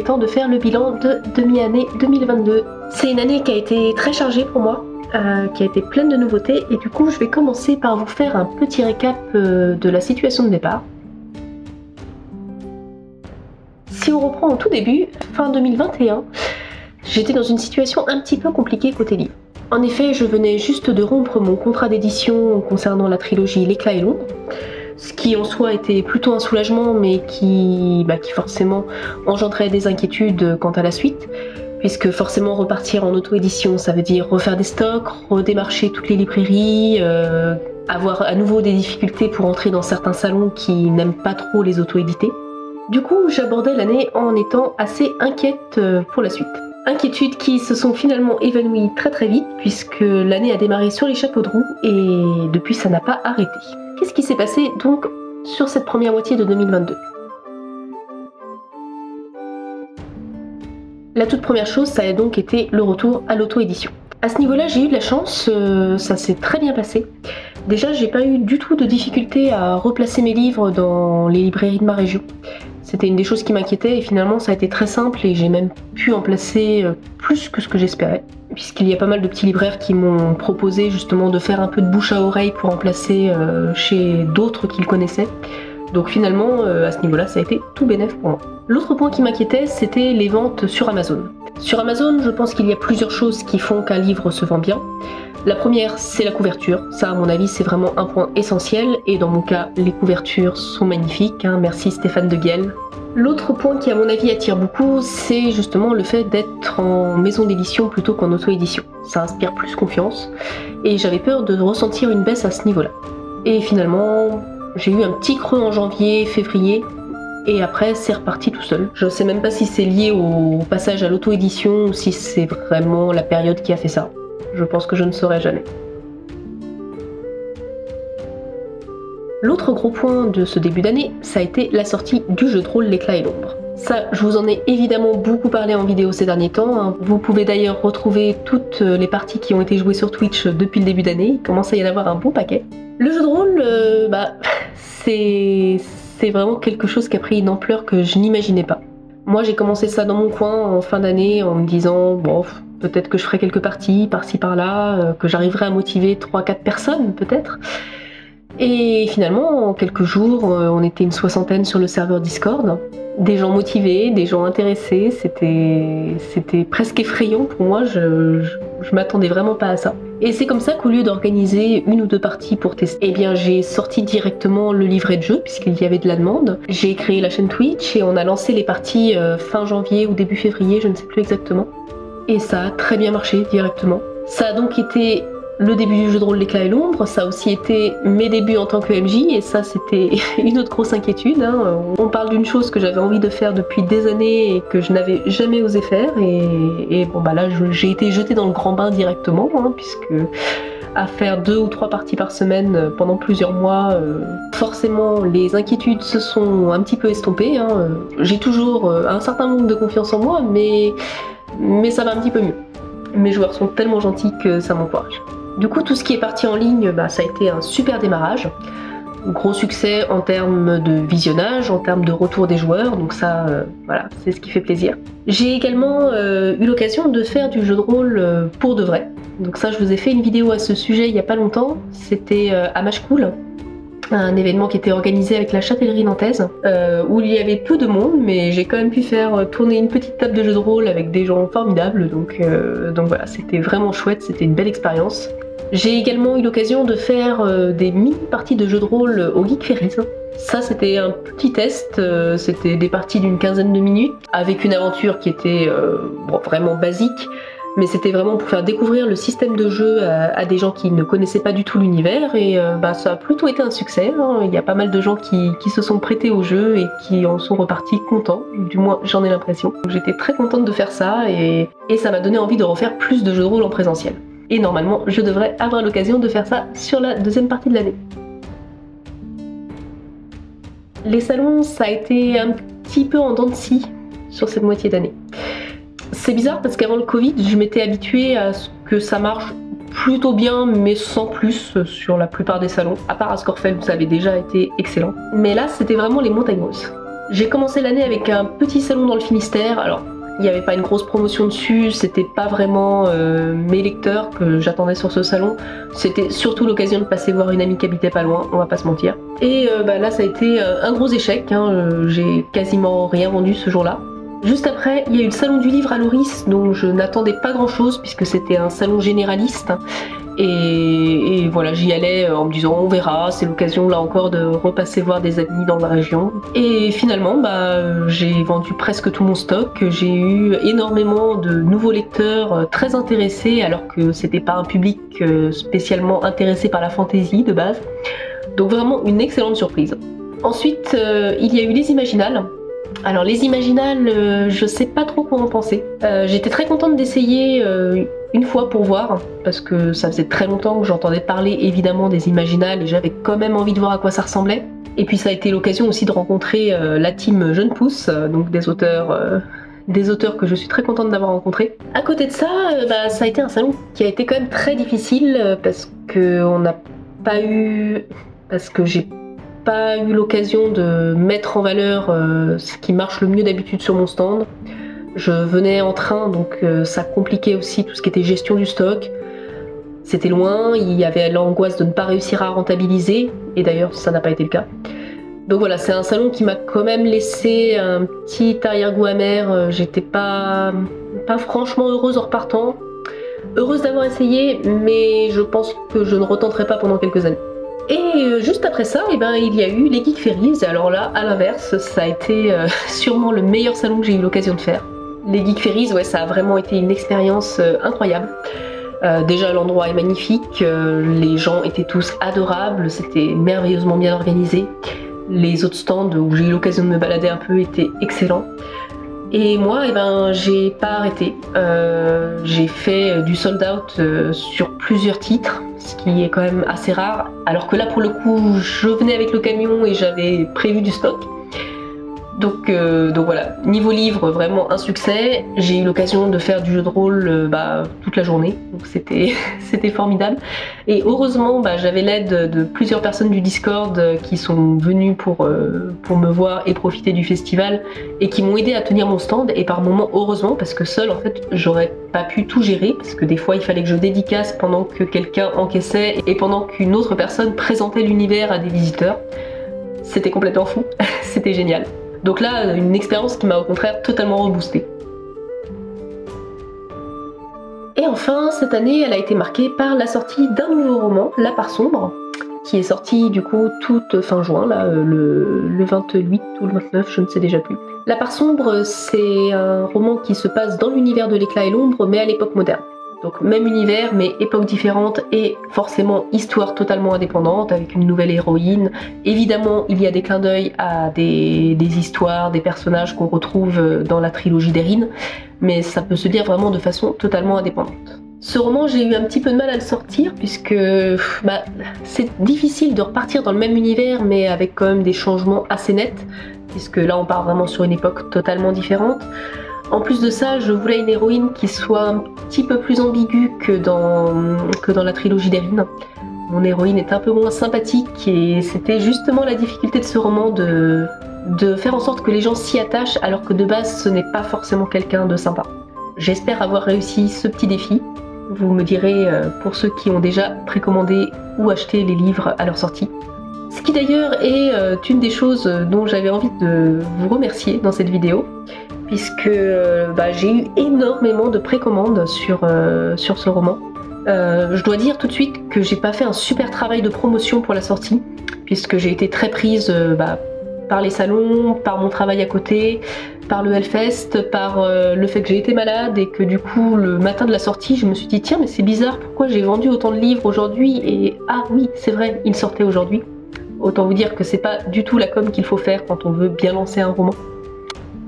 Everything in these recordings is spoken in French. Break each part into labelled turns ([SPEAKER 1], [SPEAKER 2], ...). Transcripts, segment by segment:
[SPEAKER 1] est temps de faire le bilan de demi-année 2022. C'est une année qui a été très chargée pour moi, qui a été pleine de nouveautés, et du coup je vais commencer par vous faire un petit récap de la situation de départ. Si on reprend au tout début, fin 2021, j'étais dans une situation un petit peu compliquée côté livre. En effet, je venais juste de rompre mon contrat d'édition concernant la trilogie L'Éclat et l'ombre, ce qui en soi était plutôt un soulagement, mais qui forcément engendrait des inquiétudes quant à la suite, puisque forcément repartir en auto-édition, ça veut dire refaire des stocks, redémarcher toutes les librairies, avoir à nouveau des difficultés pour entrer dans certains salons qui n'aiment pas trop les auto-édités. Du coup, j'abordais l'année en étant assez inquiète pour la suite. Inquiétudes qui se sont finalement évanouies très très vite, puisque l'année a démarré sur les chapeaux de roue et depuis ça n'a pas arrêté. Qu'est-ce qui s'est passé donc sur cette première moitié de 2022? La toute première chose, ça a donc été le retour à l'auto-édition. À ce niveau-là, j'ai eu de la chance, ça s'est très bien passé. Déjà, j'ai pas eu du tout de difficulté à replacer mes livres dans les librairies de ma région. C'était une des choses qui m'inquiétait et finalement ça a été très simple et j'ai même pu en placer plus que ce que j'espérais, puisqu'il y a pas mal de petits libraires qui m'ont proposé justement de faire un peu de bouche à oreille pour en placer chez d'autres qu'ils connaissaient. Donc finalement, à ce niveau-là, ça a été tout bénef pour moi. L'autre point qui m'inquiétait, c'était les ventes sur Amazon. Sur Amazon, je pense qu'il y a plusieurs choses qui font qu'un livre se vend bien. La première, c'est la couverture. Ça, à mon avis, c'est vraiment un point essentiel. Et dans mon cas, les couvertures sont magnifiques. Merci Stéphane De Guel. L'autre point qui, à mon avis, attire beaucoup, c'est justement le fait d'être en maison d'édition plutôt qu'en auto-édition. Ça inspire plus confiance. Et j'avais peur de ressentir une baisse à ce niveau-là. Et finalement, j'ai eu un petit creux en janvier, février. Et après, c'est reparti tout seul. Je ne sais même pas si c'est lié au passage à l'auto-édition ou si c'est vraiment la période qui a fait ça. Je pense que je ne saurai jamais. L'autre gros point de ce début d'année, ça a été la sortie du jeu de rôle L'Éclat et l'ombre. Ça, je vous en ai évidemment beaucoup parlé en vidéo ces derniers temps. Vous pouvez d'ailleurs retrouver toutes les parties qui ont été jouées sur Twitch depuis le début d'année. Il commence à y en avoir un bon paquet. Le jeu de rôle, c'est vraiment quelque chose qui a pris une ampleur que je n'imaginais pas. Moi, j'ai commencé ça dans mon coin en fin d'année en me disant, bon, peut-être que je ferai quelques parties par-ci par-là, que j'arriverai à motiver 3-4 personnes peut-être. Et finalement, en quelques jours, on était une soixantaine sur le serveur Discord. Des gens motivés, des gens intéressés, c'était presque effrayant pour moi, je m'attendais vraiment pas à ça. Et c'est comme ça qu'au lieu d'organiser une ou deux parties pour tester, eh bien j'ai sorti directement le livret de jeu puisqu'il y avait de la demande. J'ai créé la chaîne Twitch et on a lancé les parties fin janvier ou début février, je ne sais plus exactement. Et ça a très bien marché directement. Ça a donc été le début du jeu de rôle L'Éclat et l'ombre, ça a aussi été mes débuts en tant que MJ, et ça c'était une autre grosse inquiétude. On parle d'une chose que j'avais envie de faire depuis des années et que je n'avais jamais osé faire, et bon bah là j'ai été jetée dans le grand bain directement, puisque à faire 2 ou 3 parties par semaine pendant plusieurs mois, forcément les inquiétudes se sont un petit peu estompées. J'ai toujours un certain nombre de confiance en moi, mais ça va un petit peu mieux. Mes joueurs sont tellement gentils que ça m'encourage. Du coup, tout ce qui est parti en ligne, ça a été un super démarrage. Gros succès en termes de visionnage, en termes de retour des joueurs, donc ça, voilà, c'est ce qui fait plaisir. J'ai également eu l'occasion de faire du jeu de rôle pour de vrai. Donc ça, je vous ai fait une vidéo à ce sujet il n'y a pas longtemps. C'était à Machecoul, un événement qui était organisé avec la Châtellerie nantaise, où il y avait peu de monde, mais j'ai quand même pu faire tourner une petite table de jeu de rôle avec des gens formidables, donc voilà, c'était vraiment chouette, c'était une belle expérience. J'ai également eu l'occasion de faire des mini-parties de jeux de rôle au Geek Ferries. Ça, c'était un petit test, c'était des parties d'une quinzaine de minutes, avec une aventure qui était vraiment basique, mais c'était vraiment pour faire découvrir le système de jeu à des gens qui ne connaissaient pas du tout l'univers, et ça a plutôt été un succès. Il y a pas mal de gens qui se sont prêtés au jeu et qui en sont repartis contents, du moins j'en ai l'impression. J'étais très contente de faire ça, et ça m'a donné envie de refaire plus de jeux de rôle en présentiel. Et normalement, je devrais avoir l'occasion de faire ça sur la deuxième partie de l'année. Les salons, ça a été un petit peu en dents de scie sur cette moitié d'année. C'est bizarre parce qu'avant le Covid, je m'étais habituée à ce que ça marche plutôt bien, mais sans plus sur la plupart des salons. À part à Scorfell où ça avait déjà été excellent. Mais là, c'était vraiment les montagnes russes. J'ai commencé l'année avec un petit salon dans le Finistère. Alors, il n'y avait pas une grosse promotion dessus, c'était pas vraiment mes lecteurs que j'attendais sur ce salon. C'était surtout l'occasion de passer voir une amie qui habitait pas loin, on va pas se mentir. Et là, ça a été un gros échec, hein. J'ai quasiment rien vendu ce jour-là. Juste après, il y a eu le salon du livre à Loris, dont je n'attendais pas grand-chose puisque c'était un salon généraliste. Et voilà, j'y allais en me disant on verra, c'est l'occasion là encore de repasser voir des amis dans la région. Et finalement, j'ai vendu presque tout mon stock, j'ai eu énormément de nouveaux lecteurs très intéressés alors que c'était pas un public spécialement intéressé par la fantasy de base. Donc vraiment une excellente surprise. Ensuite, il y a eu les Imaginales. Alors les Imaginales, je sais pas trop quoi en penser. J'étais très contente d'essayer une fois pour voir, parce que ça faisait très longtemps que j'entendais parler évidemment des Imaginales et j'avais quand même envie de voir à quoi ça ressemblait. Et puis ça a été l'occasion aussi de rencontrer la team Jeune Pousse, donc des auteurs que je suis très contente d'avoir rencontrés. À côté de ça, ça a été un salon qui a été quand même très difficile parce que j'ai pas eu l'occasion de mettre en valeur ce qui marche le mieux d'habitude sur mon stand. Je venais en train, donc ça compliquait aussi tout ce qui était gestion du stock. C'était loin, il y avait l'angoisse de ne pas réussir à rentabiliser, et d'ailleurs ça n'a pas été le cas. Donc voilà, c'est un salon qui m'a quand même laissé un petit arrière-goût amer. J'étais pas franchement heureuse en repartant. Heureuse d'avoir essayé, mais je pense que je ne retenterai pas pendant quelques années. Et juste après ça, il y a eu les Geek Ferries. Alors là, à l'inverse, ça a été sûrement le meilleur salon que j'ai eu l'occasion de faire. Les Geek Ferries, ouais, ça a vraiment été une expérience incroyable. Déjà, l'endroit est magnifique, les gens étaient tous adorables, c'était merveilleusement bien organisé. Les autres stands où j'ai eu l'occasion de me balader un peu étaient excellents. Et moi, j'ai pas arrêté. J'ai fait du sold out sur plusieurs titres, ce qui est quand même assez rare. Alors que là, pour le coup, je venais avec le camion et j'avais prévu du stock. Donc voilà, niveau livre, vraiment un succès. J'ai eu l'occasion de faire du jeu de rôle toute la journée, donc c'était formidable. Et heureusement, j'avais l'aide de plusieurs personnes du Discord qui sont venues pour me voir et profiter du festival et qui m'ont aidé à tenir mon stand. Et par moments, heureusement, parce que seule, en fait, j'aurais pas pu tout gérer, parce que des fois, il fallait que je dédicace pendant que quelqu'un encaissait et pendant qu'une autre personne présentait l'univers à des visiteurs. C'était complètement fou, c'était génial. Donc là, une expérience qui m'a au contraire totalement reboostée. Et enfin, cette année, elle a été marquée par la sortie d'un nouveau roman, La Part Sombre, qui est sorti du coup toute fin juin, là, le 28 ou le 29, je ne sais déjà plus. La Part Sombre, c'est un roman qui se passe dans l'univers de l'éclat et l'ombre, mais à l'époque moderne. Donc même univers, mais époque différente et forcément histoire totalement indépendante avec une nouvelle héroïne. Évidemment, il y a des clins d'œil à des histoires, des personnages qu'on retrouve dans la trilogie d'Erin, mais ça peut se lire vraiment de façon totalement indépendante. Ce roman, j'ai eu un petit peu de mal à le sortir puisque c'est difficile de repartir dans le même univers mais avec quand même des changements assez nets, puisque là on part vraiment sur une époque totalement différente. En plus de ça, je voulais une héroïne qui soit un petit peu plus ambiguë que dans la trilogie d'Erin. Mon héroïne est un peu moins sympathique et c'était justement la difficulté de ce roman de faire en sorte que les gens s'y attachent alors que de base ce n'est pas forcément quelqu'un de sympa. J'espère avoir réussi ce petit défi. Vous me direz pour ceux qui ont déjà précommandé ou acheté les livres à leur sortie. Ce qui d'ailleurs est une des choses dont j'avais envie de vous remercier dans cette vidéo, puisque j'ai eu énormément de précommandes sur ce roman. Je dois dire tout de suite que j'ai pas fait un super travail de promotion pour la sortie, puisque j'ai été très prise par les salons, par mon travail à côté, par le Hellfest, par le fait que j'ai été malade et que du coup le matin de la sortie je me suis dit tiens mais c'est bizarre, pourquoi j'ai vendu autant de livres aujourd'hui et ah oui c'est vrai, il sortait aujourd'hui. Autant vous dire que c'est pas du tout la com qu'il faut faire quand on veut bien lancer un roman.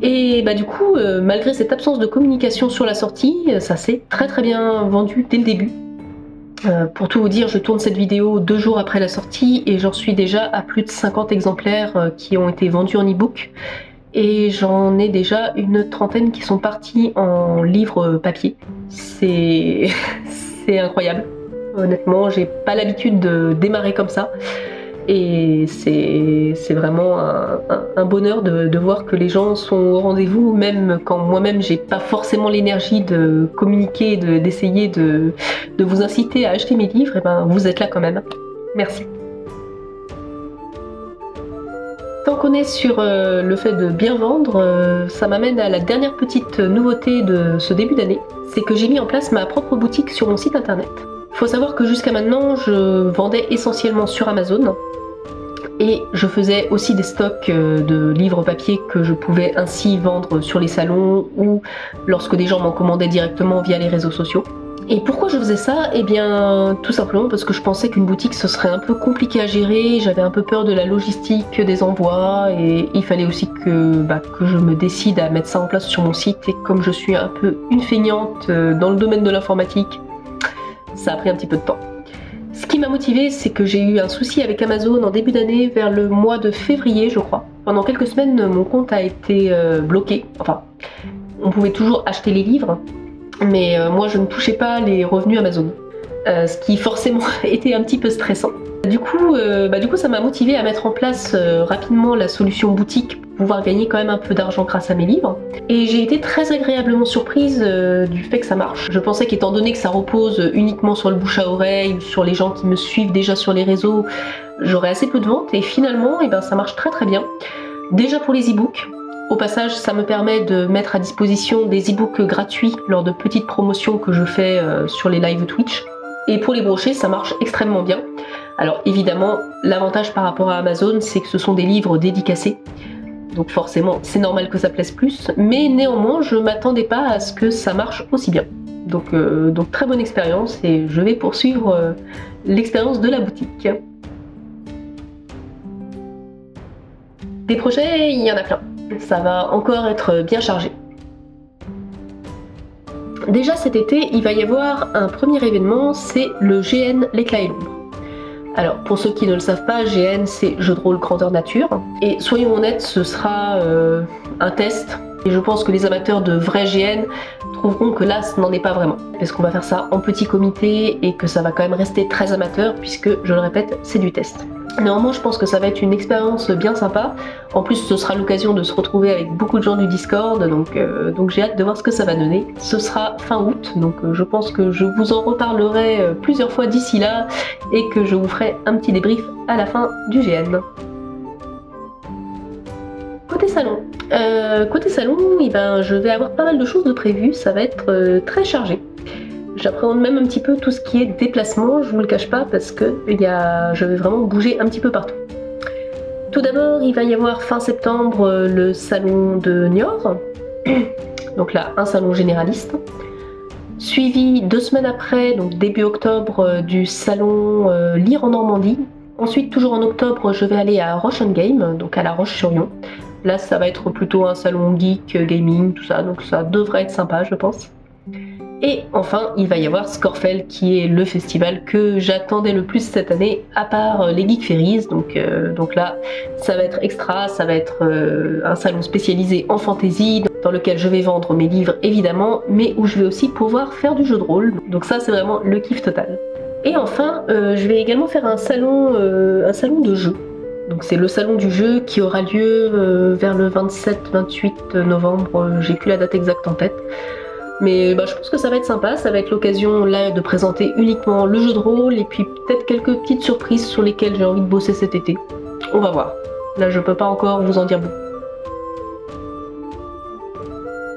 [SPEAKER 1] Et du coup, malgré cette absence de communication sur la sortie, ça s'est très bien vendu dès le début. Pour tout vous dire, je tourne cette vidéo 2 jours après la sortie et j'en suis déjà à plus de 50 exemplaires qui ont été vendus en e-book. Et j'en ai déjà une trentaine qui sont partis en livre papier. C'est incroyable. Honnêtement, j'ai pas l'habitude de démarrer comme ça. Et c'est vraiment un bonheur de voir que les gens sont au rendez-vous, même quand moi-même j'ai pas forcément l'énergie de communiquer, d'essayer de vous inciter à acheter mes livres, et ben vous êtes là quand même. Merci. Tant qu'on est sur le fait de bien vendre, ça m'amène à la dernière petite nouveauté de ce début d'année, c'est que j'ai mis en place ma propre boutique sur mon site internet. Il faut savoir que jusqu'à maintenant, je vendais essentiellement sur Amazon et je faisais aussi des stocks de livres papier que je pouvais ainsi vendre sur les salons ou lorsque des gens m'en commandaient directement via les réseaux sociaux. Et pourquoi je faisais ça? Eh bien, tout simplement parce que je pensais qu'une boutique ce serait un peu compliqué à gérer, j'avais un peu peur de la logistique des envois et il fallait aussi que je me décide à mettre ça en place sur mon site, et comme je suis un peu une feignante dans le domaine de l'informatique, ça a pris un petit peu de temps. Ce qui m'a motivée, c'est que j'ai eu un souci avec Amazon en début d'année, vers le mois de février je crois. Pendant quelques semaines, mon compte a été bloqué, enfin, on pouvait toujours acheter les livres, mais moi je ne touchais pas les revenus Amazon, ce qui forcément était un petit peu stressant. Du coup ça m'a motivée à mettre en place rapidement la solution boutique pour pouvoir gagner quand même un peu d'argent grâce à mes livres. Et j'ai été très agréablement surprise du fait que ça marche. Je pensais qu'étant donné que ça repose uniquement sur le bouche à oreille ou sur les gens qui me suivent déjà sur les réseaux, j'aurais assez peu de ventes, et finalement ça marche très très bien. Déjà pour les e-books. Au passage, ça me permet de mettre à disposition des e-books gratuits lors de petites promotions que je fais sur les lives Twitch. Et pour les brochets, ça marche extrêmement bien. Alors évidemment, l'avantage par rapport à Amazon, c'est que ce sont des livres dédicacés. Donc forcément, c'est normal que ça plaise plus. Mais néanmoins, je m'attendais pas à ce que ça marche aussi bien. Donc très bonne expérience, et je vais poursuivre l'expérience de la boutique. Des projets, il y en a plein. Ça va encore être bien chargé. Déjà cet été, il va y avoir un premier événement, c'est le GN L'éclat et l'ombre. Alors pour ceux qui ne le savent pas, GN c'est jeu de rôle grandeur nature, et soyons honnêtes, ce sera un test, et je pense que les amateurs de vrai GN trouveront que là ce n'en est pas vraiment, parce qu'on va faire ça en petit comité et que ça va quand même rester très amateur, puisque je le répète, c'est du test. Néanmoins, je pense que ça va être une expérience bien sympa. En plus, ce sera l'occasion de se retrouver avec beaucoup de gens du Discord, donc j'ai hâte de voir ce que ça va donner. Ce sera fin août, donc je pense que je vous en reparlerai plusieurs fois d'ici là, et que je vous ferai un petit débrief à la fin du GN. Côté salon, je vais avoir pas mal de choses de prévues, ça va être très chargé. J'appréhende même un petit peu tout ce qui est déplacement, je vous le cache pas, parce que je vais vraiment bouger un petit peu partout. Tout d'abord, il va y avoir fin septembre le salon de Niort, donc là un salon généraliste, suivi 2 semaines après, donc début octobre, du salon Lire en Normandie. Ensuite, toujours en octobre, je vais aller à Roche & Game, donc à La Roche-sur-Yon. Là, ça va être plutôt un salon geek, gaming, tout ça, donc ça devrait être sympa, je pense. Et enfin, il va y avoir Scorfel, qui est le festival que j'attendais le plus cette année, à part les Geek Ferries. Donc là, ça va être extra, ça va être un salon spécialisé en fantasy, dans lequel je vais vendre mes livres évidemment, mais où je vais aussi pouvoir faire du jeu de rôle. Donc ça, c'est vraiment le kiff total. Et enfin, je vais également faire un salon de jeu. Donc c'est le salon du jeu qui aura lieu vers le 27-28 novembre, j'ai plus la date exacte en tête. Mais je pense que ça va être sympa, ça va être l'occasion là de présenter uniquement le jeu de rôle, et puis peut-être quelques petites surprises sur lesquelles j'ai envie de bosser cet été. On va voir. Là je peux pas encore vous en dire beaucoup.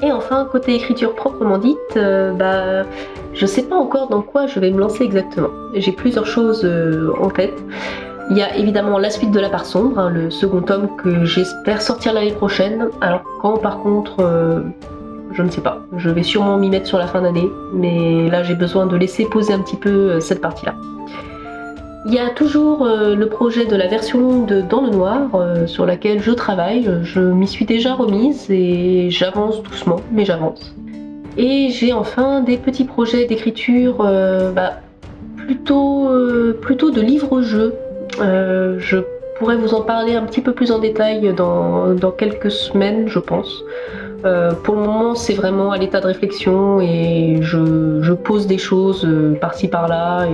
[SPEAKER 1] Et enfin, côté écriture proprement dite, je sais pas encore dans quoi je vais me lancer exactement. J'ai plusieurs choses en tête. Il y a évidemment la suite de La Part Sombre, hein, le second tome que j'espère sortir l'année prochaine. Alors quand par contre, je ne sais pas. Je vais sûrement m'y mettre sur la fin d'année, mais là j'ai besoin de laisser poser un petit peu cette partie-là. Il y a toujours le projet de la version de Dans le Noir sur laquelle je travaille. Je m'y suis déjà remise et j'avance doucement, mais j'avance. Et j'ai enfin des petits projets d'écriture plutôt de livres-jeux. Je pourrais vous en parler un petit peu plus en détail dans quelques semaines, je pense. Pour le moment, c'est vraiment à l'état de réflexion, et je pose des choses par-ci par-là,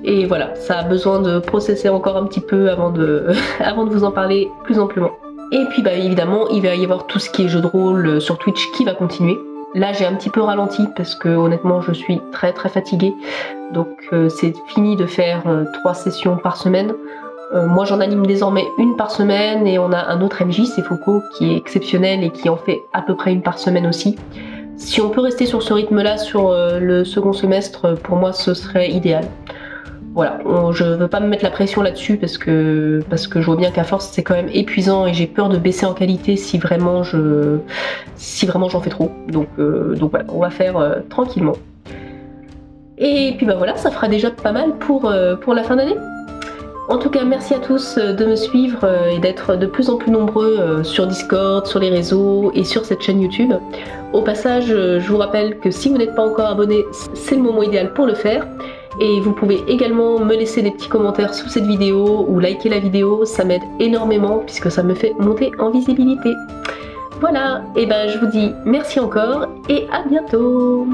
[SPEAKER 1] Et voilà, ça a besoin de processer encore un petit peu avant de, avant de vous en parler plus amplement. Et puis bah évidemment, il va y avoir tout ce qui est jeu de rôle sur Twitch qui va continuer. Là j'ai un petit peu ralenti parce que honnêtement je suis très fatiguée. Donc c'est fini de faire 3 sessions par semaine. Moi j'en anime désormais une par semaine et on a un autre MJ, c'est Foucault, qui est exceptionnel et qui en fait à peu près une par semaine aussi. Si on peut rester sur ce rythme-là sur le second semestre, pour moi ce serait idéal. Voilà, je veux pas me mettre la pression là-dessus parce que je vois bien qu'à force c'est quand même épuisant et j'ai peur de baisser en qualité si vraiment j'en fais trop. Donc voilà, on va faire tranquillement. Et puis bah voilà, ça fera déjà pas mal pour la fin d'année. En tout cas, merci à tous de me suivre et d'être de plus en plus nombreux sur Discord, sur les réseaux et sur cette chaîne YouTube. Au passage, je vous rappelle que si vous n'êtes pas encore abonné, c'est le moment idéal pour le faire. Et vous pouvez également me laisser des petits commentaires sous cette vidéo ou liker la vidéo, ça m'aide énormément puisque ça me fait monter en visibilité. Voilà, et ben je vous dis merci encore et à bientôt.